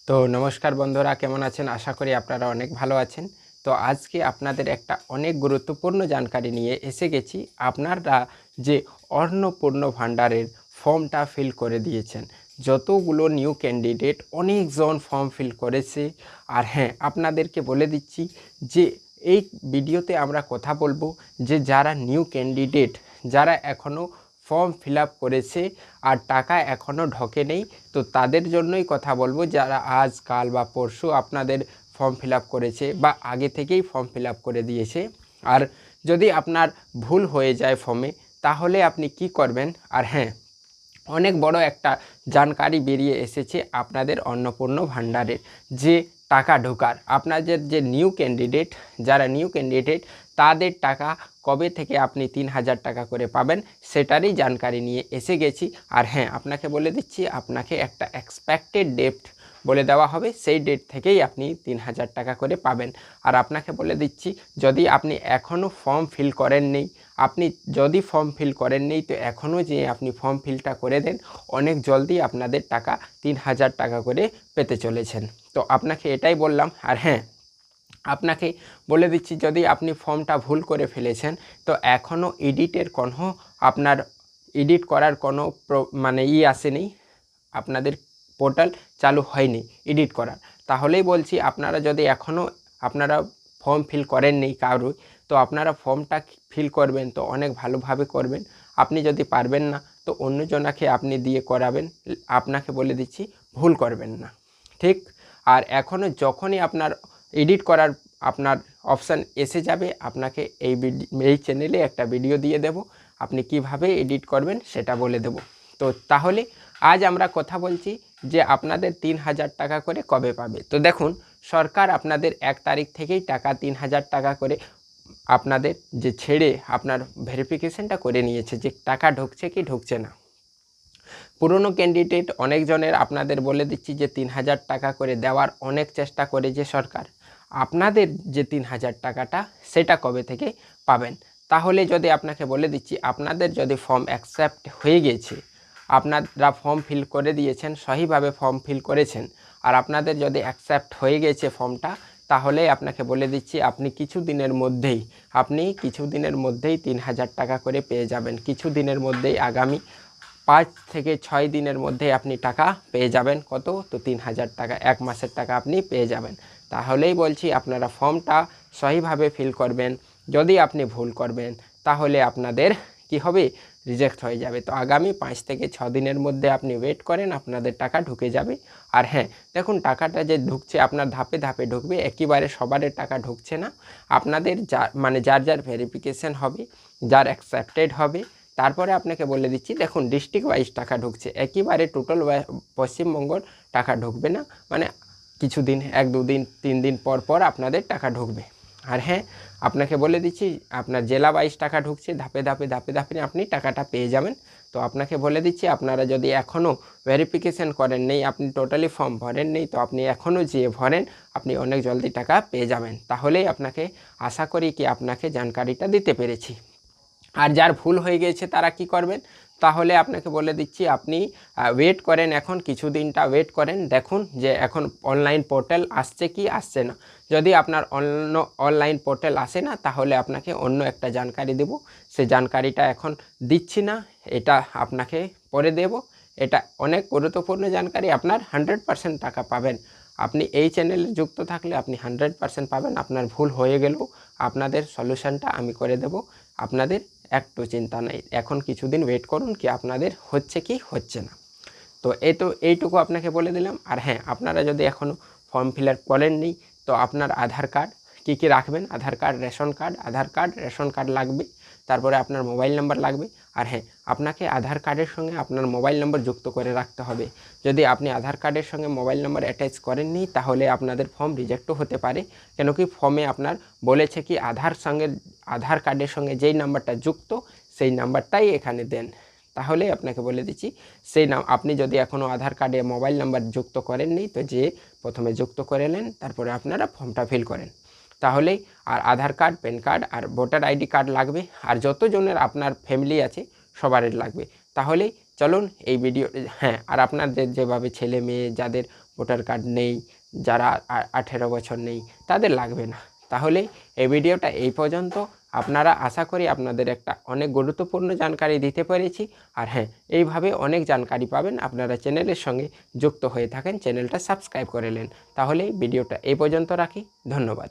তো নমস্কার বন্ধুরা, কেমন আছেন? আশা করি আপনারা অনেক ভালো আছেন। তো আজকে আপনাদের একটা অনেক গুরুত্বপূর্ণ জানকারি নিয়ে এসে গেছি। আপনারা যে অন্নপূর্ণ ভাণ্ডারের ফর্মটা ফিল করে দিয়েছেন, যতগুলো নিউ ক্যান্ডিডেট অনেকজন ফর্ম ফিল করেছে। আর হ্যাঁ, আপনাদেরকে বলে দিচ্ছি যে এই ভিডিওতে আমরা কথা বলবো যে যারা নিউ ক্যান্ডিডেট, যারা এখনও ফর্ম ফিল আপ করেছে আর টাকা এখনও ঢোকে নেই, তো তাদের জন্যই কথা বলবো। যারা আজ কাল বা পরশু আপনাদের ফর্ম ফিল আপ করেছে বা আগে থেকেই ফর্ম ফিল আপ করে দিয়েছে, আর যদি আপনার ভুল হয়ে যায় ফর্মে, তাহলে আপনি কি করবেন। আর হ্যাঁ, অনেক বড় একটা জানকারি বেরিয়ে এসেছে আপনাদের অন্নপূর্ণ ভাণ্ডারের যে টাকা ঢোকার। আপনাদের যে নিউ ক্যান্ডিডেট, যারা নিউ ক্যান্ডিডেট, তাদের টাকা কবে থেকে আপনি ৩,০০০ টাকা করে পাবেন, সেটারই জানকারি নিয়ে এসে গেছি। আর হ্যাঁ, আপনাকে বলে দিচ্ছি, আপনাকে একটা এক্সপেক্টেড ডেট বলে দেওয়া হবে, সেই ডেট থেকেই আপনি ৩,০০০ টাকা করে পাবেন। আর আপনাকে বলে দিচ্ছি, যদি আপনি এখনও ফর্ম ফিল করেননি, আপনি যদি ফর্ম ফিল করেননি, তো এখনও যে আপনি ফর্ম ফিলটা করে দেন, অনেক জলদি আপনাদের টাকা ৩,০০০ টাকা করে পেতে চলেছেন। তো আপনাকে এটাই বললাম। আর হ্যাঁ, আপনাকে বলে দিচ্ছি, যদি আপনি ফর্মটা ভুল করে ফেলেছেন, তো এখনও এডিটের কোনো আপনার এডিট করার কোনো আসেনি, আপনাদের পোর্টাল চালু হয়নি এডিট করার। তাহলেই বলছি, আপনারা যদি এখনও আপনারা ফর্ম ফিল করেননি কারোই, তো আপনারা ফর্মটা ফিল করবেন, তো অনেক ভালোভাবে করবেন। আপনি যদি পারবেন না, তো অন্যজনকে আপনি দিয়ে করাবেন। আপনাকে বলে দিচ্ছি, ভুল করবেন না, ঠিক? আর এখনও যখনই আপনার এডিট করার আপনার অপশান এসে যাবে, আপনাকে এই চ্যানেলে একটা ভিডিও দিয়ে দেব, আপনি কিভাবে এডিট করবেন সেটা বলে দেব। তো তাহলে আজ আমরা কথা বলছি যে আপনাদের ৩,০০০ টাকা করে কবে পাবে। তো দেখুন, সরকার আপনাদের ১ তারিখ থেকেই টাকা ৩,০০০ টাকা করে আপনাদের যে ছেড়ে আপনার ভেরিফিকেশনটা করে নিয়েছে যে টাকা ঢুকছে কি ঢুকছে না। পুরনো ক্যান্ডিডেট অনেকজনের আপনাদের বলে দিচ্ছি যে ৩,০০০ টাকা করে দেওয়ার অনেক চেষ্টা করেছে সরকার। আপনাদের যে ৩,০০০ টাকাটা, সেটা কবে থেকে পাবেন। তাহলে যদি আপনাকে বলে দিচ্ছি, আপনাদের যদি ফর্ম অ্যাকসেপ্ট হয়ে গেছে, আপনারা ফর্ম ফিল করে দিয়েছেন, সহিভাবে ফর্ম ফিল করেছেন, আর আপনাদের যদি অ্যাকসেপ্ট হয়ে গেছে ফর্মটা, তাহলে আপনাকে বলে দিচ্ছি, আপনি কিছু দিনের মধ্যেই ৩,০০০ টাকা করে পেয়ে যাবেন। কিছু দিনের মধ্যেই, আগামী ৫ থেকে ৬ দিনের মধ্যে আপনি টাকা পেয়ে যাবেন। কত? তো ৩,০০০ টাকা, ১ মাসের টাকা আপনি পেয়ে যাবেন। তাহলেই বলছি, আপনারা ফর্মটা সহিভাবে ফিল করবেন। যদি আপনি ভুল করবেন, তাহলে আপনাদের কি হবে? রিজেক্ট হয়ে যাবে। তো আগামী ৫ থেকে ৬ দিনের মধ্যে আপনি ওয়েট করেন, আপনাদের টাকা ঢুকে যাবে। আর হ্যাঁ, দেখুন, টাকাটা যে ঢুকছে আপনার ধাপে ধাপে ঢুকবে, একেবারে সবারের টাকা ঢুকছে না। আপনাদের যার যার ভেরিফিকেশান হবে, যার অ্যাকসেপ্টেড হবে, তারপরে আপনাকে বলে দিচ্ছি, দেখুন, ডিস্ট্রিক্ট ওয়াইজ টাকা ঢুকছে, একেবারে টোটাল পশ্চিমবঙ্গর টাকা ঢুকবে না। মানে কিছুদিন, ১-২ দিন, ৩ দিন পর পর আপনাদের টাকা ঢুকবে। আর হ্যাঁ, আপনাকে বলে দিচ্ছি, আপনার জেলা ওয়াইজ টাকা ঢুকছে, ধাপে ধাপে ধাপে ধাপে আপনি টাকাটা পেয়ে যাবেন। তো আপনাকে বলে দিচ্ছি, আপনারা যদি এখনও ভেরিফিকেশান করেন নেই, আপনি টোটালি ফর্ম ভরেন নেই, তো আপনি এখনও যেয়ে ভরেন, আপনি অনেক জলদি টাকা পেয়ে যাবেন। তাহলেই আপনাকে আশা করি কি আপনাকে জানকারিটা দিতে পেরেছি। আর যার ভুল হয়ে গিয়েছে তারা কি করবেন, তাহলে আপনাকে বলে দিচ্ছি, আপনি ওয়েট করেন, এখন কিছুদিনটা ওয়েট করেন, দেখুন যে এখন অনলাইন পোর্টাল আসছে কি আসছে না। যদি আপনার অনলাইন পোর্টাল আসে না, তাহলে আপনাকে অন্য একটা জানকারি দেব। সে জানকারিটা এখন দিচ্ছি না, এটা আপনাকে পরে দেব। এটা অনেক গুরুত্বপূর্ণ জানকারি, আপনার 100% টাকা পাবেন। আপনি এই চ্যানেলে যুক্ত থাকলে আপনি 100% পাবেন। আপনার ভুল হয়ে গেলেও আপনাদের সলিউশনটা আমি করে দেব। আপনাদের একটু চিন্তা নেই, এখন কিছুদিন ওয়েট করুন, কি আপনাদের হচ্ছে কি হচ্ছে না। তো এইটুকু আপনাকে বলে দিলাম। আর হ্যাঁ, আপনারা যদি এখনও ফর্ম ফিল আপ করেননি, তো আপনার আধার কার্ড কী রাখবেন, আধার কার্ড, রেশন কার্ড লাগবে। তারপরে আপনার মোবাইল নাম্বার লাগবে। আর হ্যাঁ, আপনাকে আধার কার্ডের সঙ্গে আপনার মোবাইল নম্বর যুক্ত করে রাখতে হবে। যদি আপনি আধার কার্ডের সঙ্গে মোবাইল নাম্বার অ্যাটাচ করেননি, তাহলে আপনাদের ফর্ম রিজেক্টও হতে পারে। কেন কি, ফর্মে আপনার বলেছে কি আধার কার্ডের সঙ্গে যেই নাম্বারটা যুক্ত, সেই নাম্বারটাই এখানে দেন। তাহলে আপনাকে বলে দিচ্ছি, আপনি যদি এখনও আধার কার্ডে মোবাইল নাম্বার যুক্ত করেননি, তো যে প্রথমে যুক্ত করে নেন, তারপরে আপনারা ফর্মটা ফিল করেন। তাহলেই, আর আধার কার্ড, প্যান কার্ড আর ভোটার আইডি কার্ড লাগবে। আর যতজনের আপনার ফ্যামিলি আছে, সবারই লাগবে। তাহলেই চলুন এই ভিডিও, হ্যাঁ, আর আপনাদের যেভাবে ছেলে মেয়ে যাদের ভোটার কার্ড নেই, যারা 18 বছর নেই, তাদের লাগবে না। তাহলে এই ভিডিওটা এই পর্যন্ত। আপনারা, আশা করি আপনাদের একটা অনেক গুরুত্বপূর্ণ জানকারি দিতে পেরেছি। আর হ্যাঁ, এইভাবে অনেক জানকারি পাবেন, আপনারা চ্যানেলের সঙ্গে যুক্ত হয়ে থাকেন, চ্যানেলটা সাবস্ক্রাইব করে নেন। তাহলে ভিডিওটা এই পর্যন্ত রাখি। ধন্যবাদ।